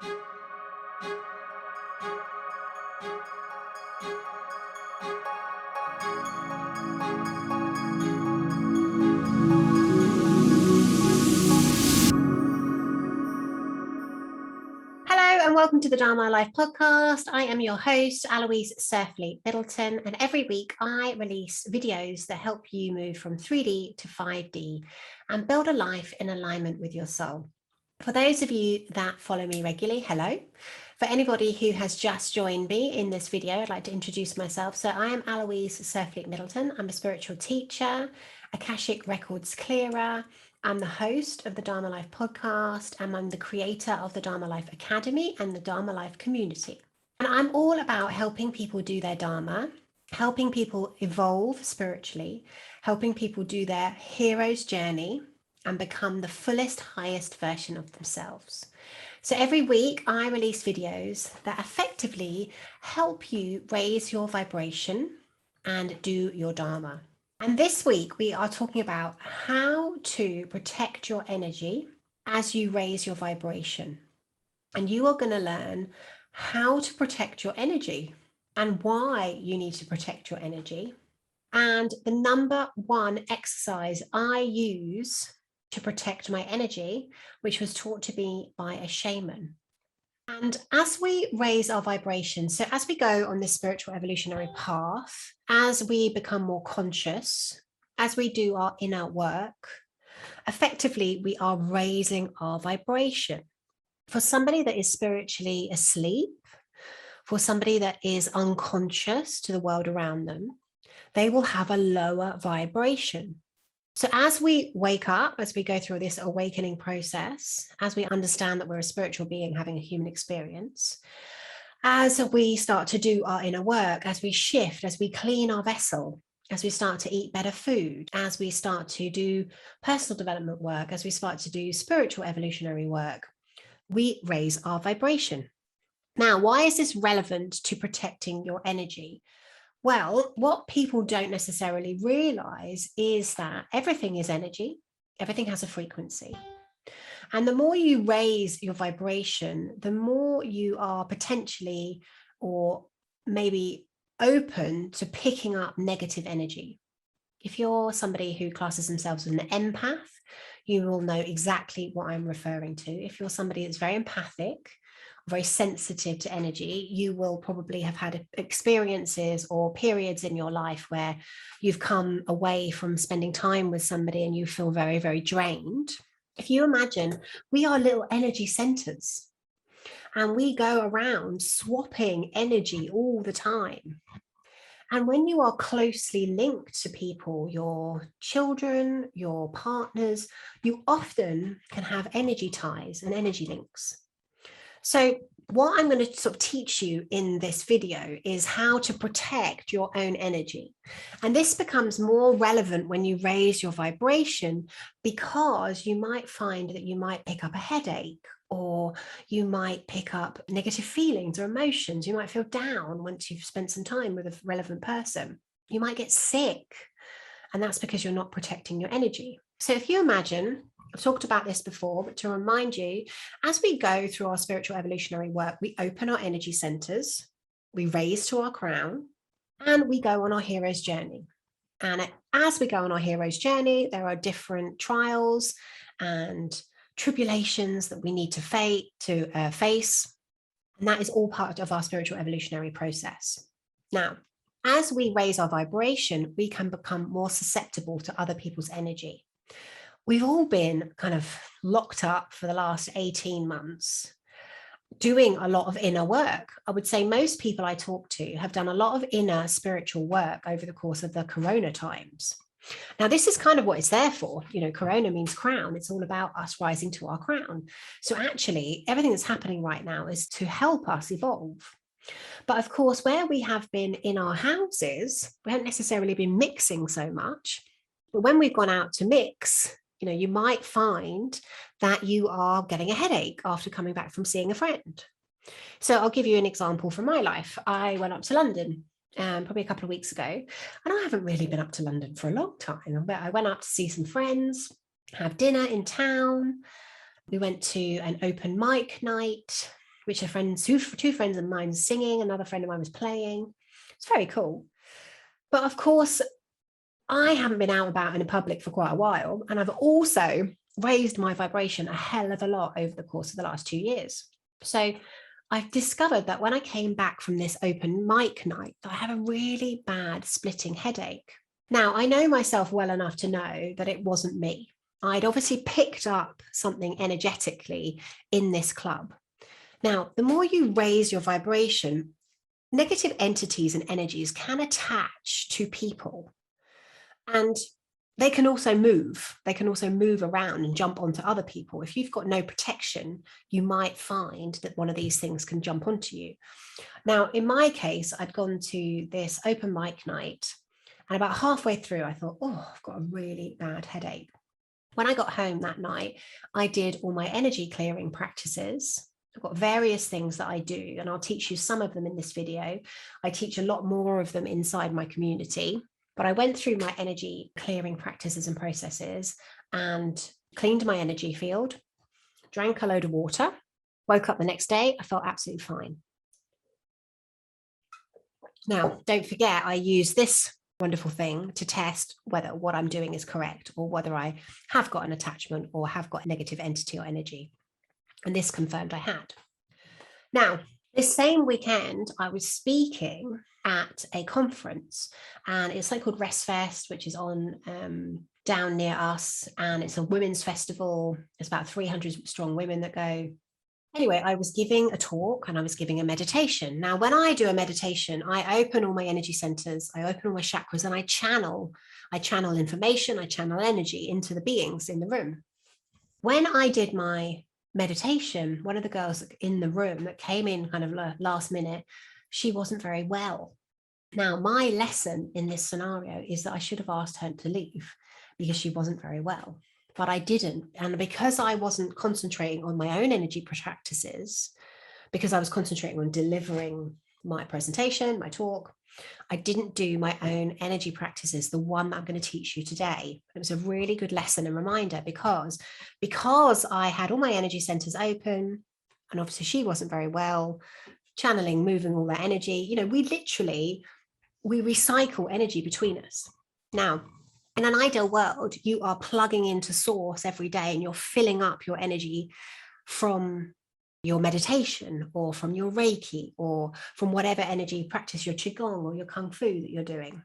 Hello and welcome to the Dharma.life podcast. I am your host, Aloise.life, and every week I release videos that help you move from 3D to 5D and build a life in alignment with your soul. For those of you that follow me regularly, hello. For anybody who has just joined me in this video, I'd like to introduce myself. So I am Aloise.life. I'm a spiritual teacher, Akashic Records clearer. I'm the host of the Dharma Life podcast, and I'm the creator of the Dharma Life Academy and the Dharma Life community. And I'm all about helping people do their Dharma, helping people evolve spiritually, helping people do their hero's journey and become the fullest, highest version of themselves. So every week I release videos that effectively help you raise your vibration and do your Dharma. And this week we are talking about how to protect your energy as you raise your vibration. And you are going to learn how to protect your energy and why you need to protect your energy. And the number one exercise I use to protect my energy, which was taught to me by a shaman. And as we raise our vibration, so as we go on this spiritual evolutionary path, as we become more conscious, as we do our inner work, effectively, we are raising our vibration. For somebody that is spiritually asleep, for somebody that is unconscious to the world around them, they will have a lower vibration. So as we wake up, as we go through this awakening process, as we understand that we're a spiritual being having a human experience, as we start to do our inner work, as we shift, as we clean our vessel, as we start to eat better food, as we start to do personal development work, as we start to do spiritual evolutionary work, we raise our vibration. Now, why is this relevant to protecting your energy? Well, what people don't necessarily realize is that everything is energy, everything has a frequency. And the more you raise your vibration, the more you are potentially or maybe open to picking up negative energy. If you're somebody who classes themselves as an empath, you will know exactly what I'm referring to. If you're somebody that's very empathic, very sensitive to energy, you will probably have had experiences or periods in your life where you've come away from spending time with somebody and you feel very, very drained. If you imagine, we are little energy centers and we go around swapping energy all the time. And when you are closely linked to people, your children, your partners, you often can have energy ties and energy links. So what I'm going to sort of teach you in this video is how to protect your own energy. And this becomes more relevant when you raise your vibration, because you might find that you might pick up a headache, or you might pick up negative feelings or emotions. You might feel down once you've spent some time with a relevant person. You might get sick, and that's because you're not protecting your energy. So if you imagine, I've talked about this before, but to remind you, as we go through our spiritual evolutionary work, we open our energy centers, we raise to our crown, and we go on our hero's journey. And as we go on our hero's journey, there are different trials and tribulations that we need to face. And that is all part of our spiritual evolutionary process. Now, as we raise our vibration, we can become more susceptible to other people's energy. We've all been kind of locked up for the last 18 months doing a lot of inner work. I would say most people I talk to have done a lot of inner spiritual work over the course of the Corona times. Now, this is kind of what it's there for. You know, Corona means crown. It's all about us rising to our crown. So actually, everything that's happening right now is to help us evolve. But of course, where we have been in our houses, we haven't necessarily been mixing so much. But when we've gone out to mix, you might find that you are getting a headache after coming back from seeing a friend. So I'll give you an example from my life. I went up to London probably a couple of weeks ago, and I haven't really been up to London for a long time. But I went up to see some friends, have dinner in town. We went to an open mic night. which two friends of mine singing, another friend of mine was playing. It's very cool. But of course, I haven't been out about in public for quite a while. And I've also raised my vibration a hell of a lot over the course of the last 2 years. So I've discovered that when I came back from this open mic night, I have a really bad splitting headache. Now, I know myself well enough to know that it wasn't me. I'd obviously picked up something energetically in this club. Now, the more you raise your vibration, negative entities and energies can attach to people. And they can also move. They can also move around and jump onto other people. If you've got no protection, you might find that one of these things can jump onto you. Now, in my case, I'd gone to this open mic night, and about halfway through, I thought, oh, I've got a really bad headache. When I got home that night, I did all my energy clearing practices. I've got various things that I do, and I'll teach you some of them in this video. I teach a lot more of them inside my community. But I went through my energy clearing practices and processes and cleaned my energy field, drank a load of water, woke up the next day, I felt absolutely fine. Now, don't forget, I use this wonderful thing to test whether what I'm doing is correct or whether I have got an attachment or have got a negative entity or energy. And this confirmed I had. Now, this same weekend, I was speaking at a conference, and it's like called Rest Fest, which is on down near us, and it's a women's festival. There's about 300 strong women that go. Anyway, I was giving a talk and I was giving a meditation. Now, when I do a meditation, I open all my energy centers, I open all my chakras, and I channel information, I channel energy into the beings in the room. When I did my meditation, one of the girls in the room that came in kind of last minute, she wasn't very well. Now, my lesson in this scenario is that I should have asked her to leave because she wasn't very well, but I didn't. And because I wasn't concentrating on my own energy practices, because I was concentrating on delivering my presentation, my talk, I didn't do my own energy practices, the one that I'm going to teach you today. It was a really good lesson and reminder because I had all my energy centers open, and obviously she wasn't very well, channeling, moving all that energy. You know, we recycle energy between us. Now, in an ideal world, you are plugging into source every day and you're filling up your energy from your meditation or from your Reiki or from whatever energy practice, your Qigong or your Kung Fu that you're doing.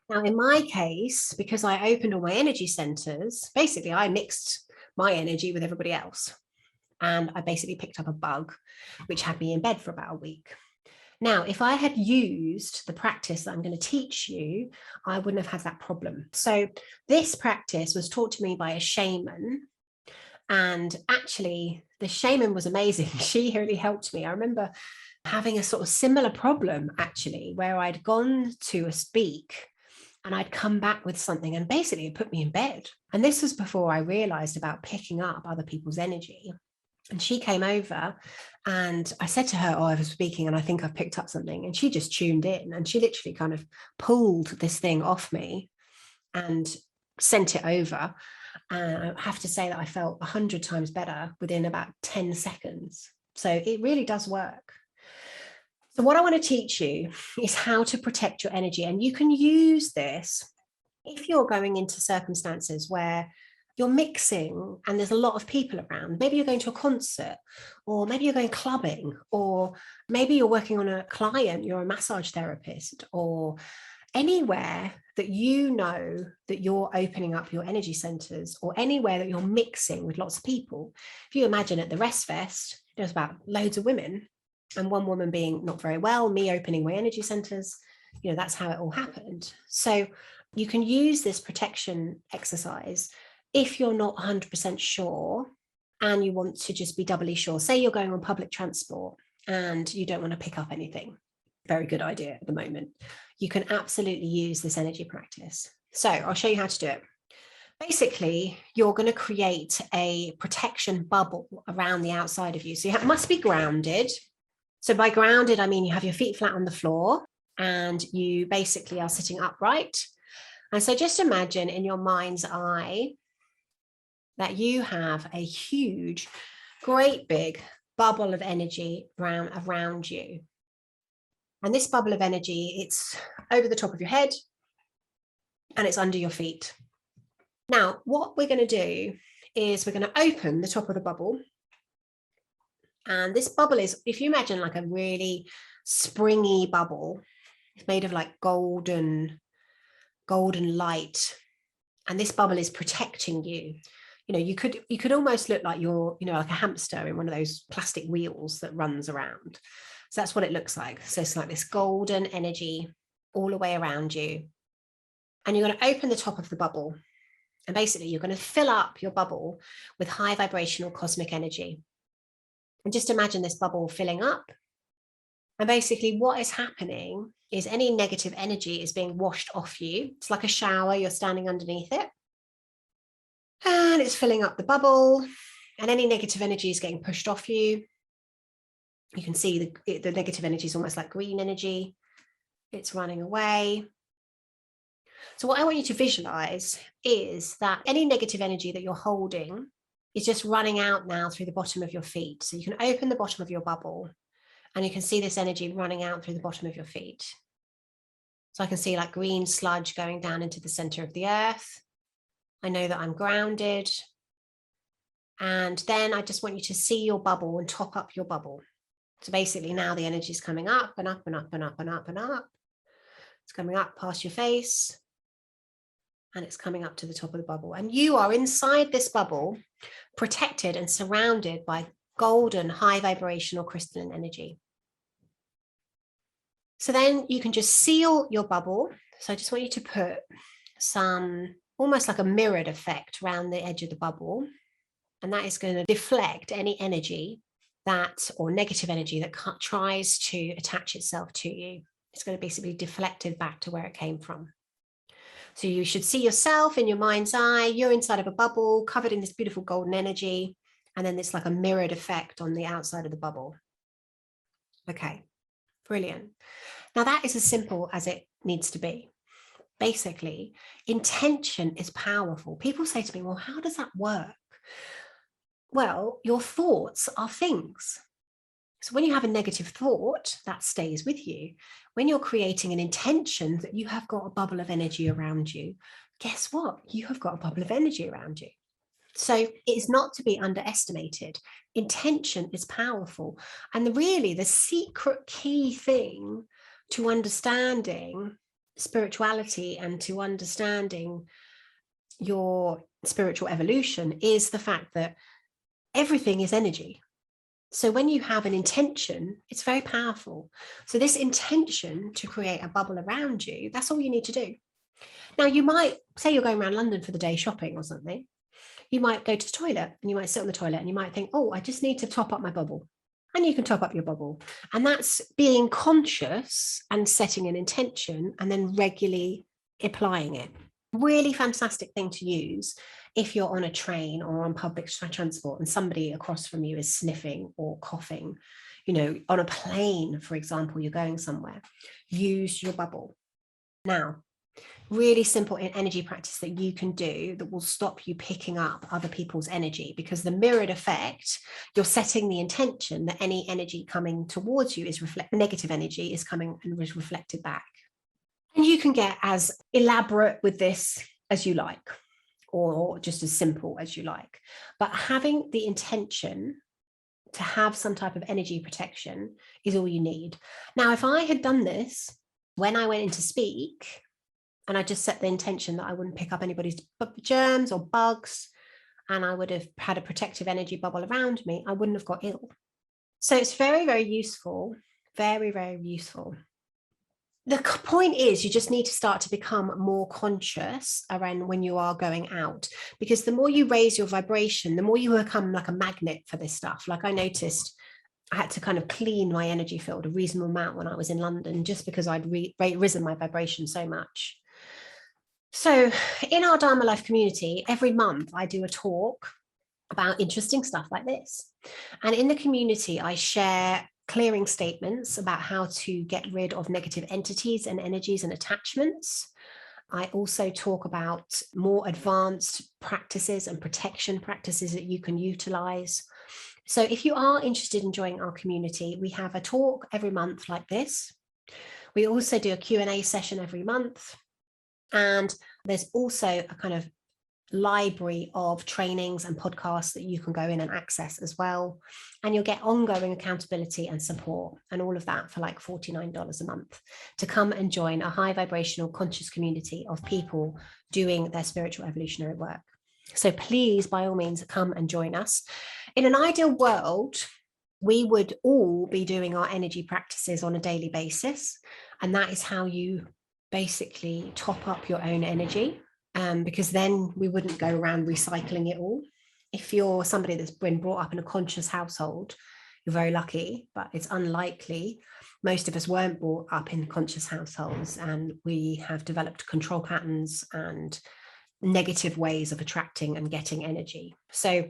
Now, in my case, because I opened all my energy centers, basically I mixed my energy with everybody else. And I basically picked up a bug, which had me in bed for about a week. Now, if I had used the practice that I'm going to teach you, I wouldn't have had that problem. So this practice was taught to me by a shaman. And actually, the shaman was amazing. She really helped me. I remember having a sort of similar problem, actually, where I'd gone to a speak and I'd come back with something and basically it put me in bed. And this was before I realized about picking up other people's energy. And she came over and I said to her, oh, I was speaking and I think I've picked up something. And she just tuned in and she literally kind of pulled this thing off me and sent it over. And I have to say that I felt 100 times better within about 10 seconds. So it really does work. So what I want to teach you is how to protect your energy. And you can use this if you're going into circumstances where you're mixing and there's a lot of people around. Maybe you're going to a concert, or maybe you're going clubbing, or maybe you're working on a client, you're a massage therapist, or anywhere that you know that you're opening up your energy centers, or anywhere that you're mixing with lots of people. If you imagine at the Rest Fest, there's about loads of women, and one woman being not very well, me opening my energy centers, you know, that's how it all happened. So you can use this protection exercise if you're not 100% sure and you want to just be doubly sure. Say you're going on public transport and you don't want to pick up anything. Very good idea at the moment. You can absolutely use this energy practice. So I'll show you how to do it. Basically, you're going to create a protection bubble around the outside of you. So you must be grounded. So by grounded, I mean you have your feet flat on the floor and you basically are sitting upright. And so just imagine in your mind's eye that you have a huge, great big bubble of energy around you. And this bubble of energy, it's over the top of your head and it's under your feet. Now, what we're going to do is we're going to open the top of the bubble. And this bubble is, if you imagine like a really springy bubble, it's made of like golden light. And this bubble is protecting you. You know, you could almost look like you're, you know, like a hamster in one of those plastic wheels that runs around. So that's what it looks like. So it's like this golden energy all the way around you. And you're going to open the top of the bubble. And basically, you're going to fill up your bubble with high vibrational cosmic energy. And just imagine this bubble filling up. And basically, what is happening is any negative energy is being washed off you. It's like a shower, you're standing underneath it. And it's filling up the bubble. And any negative energy is getting pushed off you. You can see the negative energy is almost like green energy. It's running away. So what I want you to visualize is that any negative energy that you're holding is just running out now through the bottom of your feet. So you can open the bottom of your bubble and you can see this energy running out through the bottom of your feet. So I can see like green sludge going down into the center of the earth. I know that I'm grounded. And then I just want you to see your bubble and top up your bubble. So basically now the energy is coming up and up and up and up and up and up. It's coming up past your face and it's coming up to the top of the bubble. And you are inside this bubble, protected and surrounded by golden, high vibrational crystalline energy. So then you can just seal your bubble. So I just want you to put some, almost like a mirrored effect around the edge of the bubble. And that is going to deflect any energy or negative energy that tries to attach itself to you. It's going to basically deflect it back to where it came from. So you should see yourself in your mind's eye. You're inside of a bubble covered in this beautiful golden energy. And then it's like a mirrored effect on the outside of the bubble. Okay, brilliant. Now that is as simple as it needs to be. Basically, intention is powerful. People say to me, well, how does that work? Well, your thoughts are things. So when you have a negative thought, that stays with you. When you're creating an intention that you have got a bubble of energy around you, guess what? You have got a bubble of energy around you. So it is not to be underestimated. Intention is powerful. And really the secret key thing to understanding spirituality and to understanding your spiritual evolution is the fact that everything is energy. So when you have an intention, it's very powerful. So this intention to create a bubble around you, that's all you need to do. Now you might say you're going around London for the day shopping or something. You might go to the toilet and you might sit on the toilet and you might think, oh, I just need to top up my bubble. And you can top up your bubble. And that's being conscious and setting an intention and then regularly applying it. Really fantastic thing to use if you're on a train or on public transport and somebody across from you is sniffing or coughing. You know, on a plane, for example, you're going somewhere, use your bubble. Now, really simple energy practice that you can do that will stop you picking up other people's energy, because the mirrored effect, you're setting the intention that any energy coming towards you is negative energy is coming and is reflected back. And you can get as elaborate with this as you like, or just as simple as you like. But having the intention to have some type of energy protection is all you need. Now, if I had done this when I went in to speak, and I just set the intention that I wouldn't pick up anybody's germs or bugs, and I would have had a protective energy bubble around me, I wouldn't have got ill. So it's very, very useful, very, very useful. The point is you just need to start to become more conscious around when you are going out, because the more you raise your vibration, the more you become like a magnet for this stuff. Like I noticed I had to kind of clean my energy field a reasonable amount when I was in London, just because I'd risen my vibration so much. So in our Dharma Life community, every month I do a talk about interesting stuff like this. And in the community, I share clearing statements about how to get rid of negative entities and energies and attachments. I also talk about more advanced practices and protection practices that you can utilize. So if you are interested in joining our community, we have a talk every month like this. We also do a Q&A session every month. And there's also a kind of library of trainings and podcasts that you can go in and access as well. And you'll get ongoing accountability and support and all of that for like $49 a month to come and join a high vibrational conscious community of people doing their spiritual evolutionary work. So please, by all means, come and join us. In an ideal world, we would all be doing our energy practices on a daily basis. And that is how you basically top up your own energy. Because then we wouldn't go around recycling it all. If you're somebody that's been brought up in a conscious household, you're very lucky, but it's unlikely. Most of us weren't brought up in conscious households, and we have developed control patterns and negative ways of attracting and getting energy. So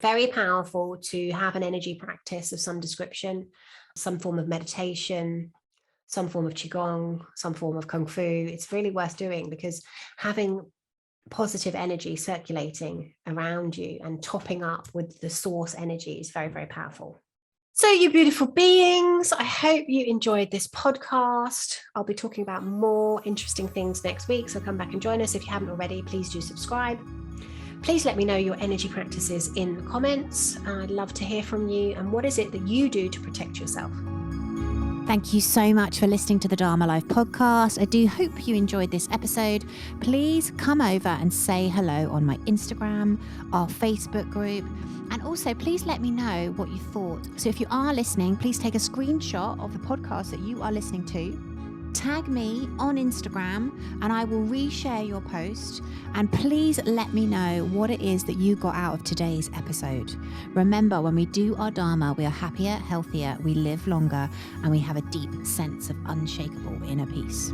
very powerful to have an energy practice of some description, some form of meditation, some form of qigong, some form of kung fu. It's really worth doing, because having positive energy circulating around you and topping up with the source energy is very, very powerful. So you beautiful beings, I hope you enjoyed this podcast. I'll be talking about more interesting things next week, so come back and join us. If you haven't already, please do subscribe. Please let me know your energy practices in the comments. I'd love to hear from you. And what is it that you do to protect yourself? Thank you so much for listening to the Dharma Life podcast. I do hope you enjoyed this episode. Please come over and say hello on my Instagram, our Facebook group, and also please let me know what you thought. So if you are listening, please take a screenshot of the podcast that you are listening to. Tag me on Instagram and I will reshare your post, and please let me know what it is that you got out of today's episode. Remember, when we do our Dharma, we are happier, healthier, we live longer, and we have a deep sense of unshakable inner peace.